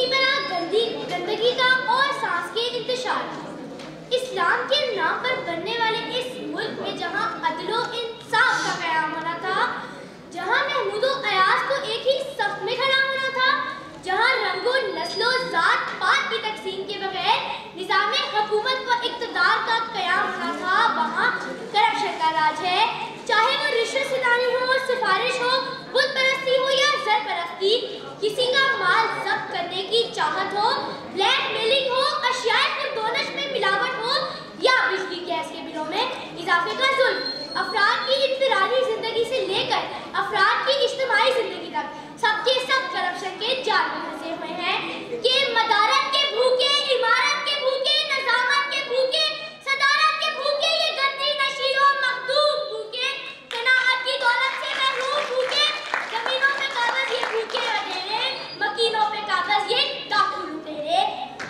इतनी बड़ा गंदगी का और सांस के इंतशार। इस्लाम के नाम पर बनने वाले इस मुल्क में जहां अदलो इंसाफ का क़याम होना था, जहां महमूद अयाज को एक ही सफ में खड़ा होना था, जहां रंगो नस्लो जात पात की तकसीम के बगैर निज़ाम हुकूमत व इक़्तिदार का क़याम होना था, वहां करप्शन का राज है। चाहे वो रिश्वत सितानी हो, सिफारिश हो, बुत परस्ती हो या जर परस्ती, किसी का माल जब्त करने की चाहत हो, ब्लैकमेलिंग हो, अशियाए खुर्दोनश में मिलावट हो या बिजली गैस के बिलों में इजाफे का जुल्म, अफराद की इंफरादी जिंदगी से लेकर अफराद की इज्तिमाई जिंदगी तक सबके सब करप्शन के जाल में फंसे हुए हैं। कि मदारत के भूखे, इमारत के भूखे, नजामत के भूखे, सदारत के भूखे, ये गद्दी नशी और मखदूम भूखे, कनाअत की दौलत से महरूम भूखे, जमीनों पे कागज ये भूखे वडेरे, मकीनों पे कागज ये डाकू लुटेरे।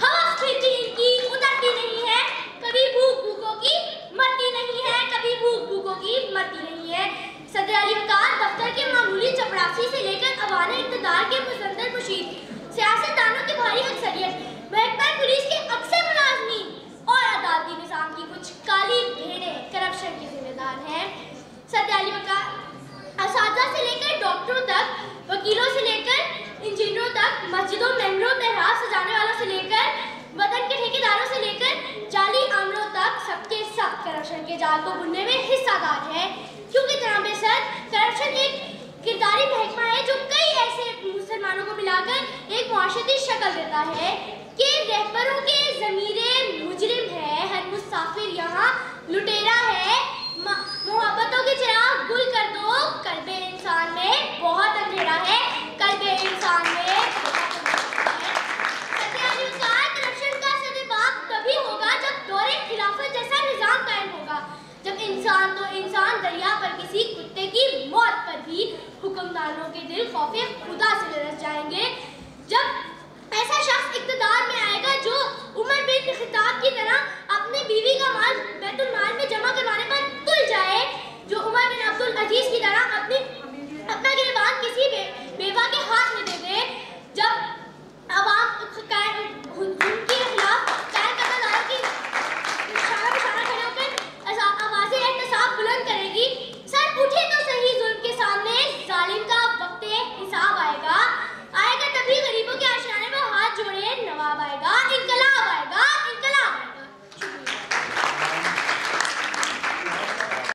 हवस फिर भी इनकी उतरती नहीं है, कभी भूख भूखों की मरती नहीं है, कभी भूख भूखों की मरती नहीं है। सदर अली वकार दफ्तर के मामूली चपरासी से लेकर अवाने इक़्तिदार के मुसद्दर मुशीर, सियासतदानों की भारी अक्सरियत, महकमा पुलिस के अक्सर मुलाजमीन और अदालती निज़ाम की कुछ काली भेड़ें करप्शन के जिम्मेदार हैं। सदर अली वकार असातिज़ा से लेकर डॉक्टरों तक, वकीलों से लेकर इंजीनियरों तक, मस्जिदों, मेहमरों, मेहराब सजाने वालों से लेकर वतन के ठेकेदारों से लेकर जाली आमलों तक सबके सब करप्शन के जाल को बुनने में हिस्सादार है। क्योंकि जनाब सर, करप्शन एक किरदारी महकमा है जो कई ऐसे मुसलमानों को मिलाकर एक मुआशरती शक्ल देता है कि रहबरों के ज़मीरे मुजरिम है, हर मुसाफिर यहाँ लुटेरा है। मोहब्बतों के चिराग गुल कर दो, कल्बे इंसान में बहुत अंधेरा है, कल्बे इंसान में करप्शन का सदबाब तभी होगा जब दौरे खिलाफत जैसा निजाम कायम होगा, जब इंसान तो इंसान दरिया पर किसी कुत्ते की मौत पर भी हुक्मरानों के दिल खौफे खुदा से लरस जाएंगे, जब ऐसा शख्स इक़्तिदार में आएगा जो उमर बिन खिताब की तरह अपनी बीवी का माल बैतुल माल में जमा करवाने पर तुल जाए, जो उमर बिन अब्दुल अजीज की